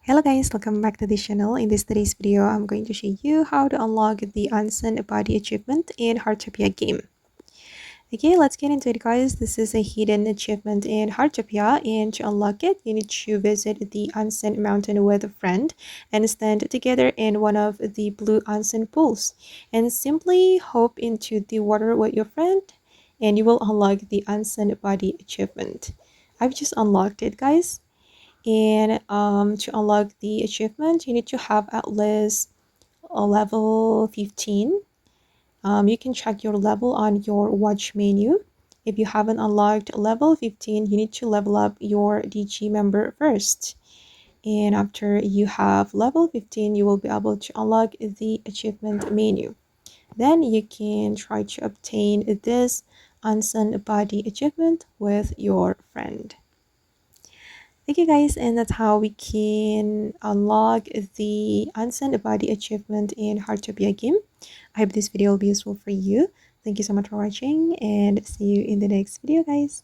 Hello guys, welcome back to the channel. In today's video, I'm going to show you how to unlock the Onsen Buddy achievement in Heartopia game. Okay, let's get into it guys. This is a hidden achievement in Heartopia, and to unlock it, you need to visit the Onsen mountain with a friend and stand together in one of the blue onsen pools and simply hop into the water with your friend and you will unlock the Onsen Buddy achievement. I've just unlocked it guys. And to unlock the achievement, you need to have at least a level 15. You can check your level on your watch menu. If you haven't unlocked level 15, you need to level up your DG member first. And after you have level 15, you will be able to unlock the achievement menu. Then you can try to obtain this Onsen Buddy achievement with your friend. Okay guys, and that's how we can unlock the Onsen Buddy achievement in Heartopia game. I hope this video will be useful for you. Thank you so much for watching and see you in the next video guys.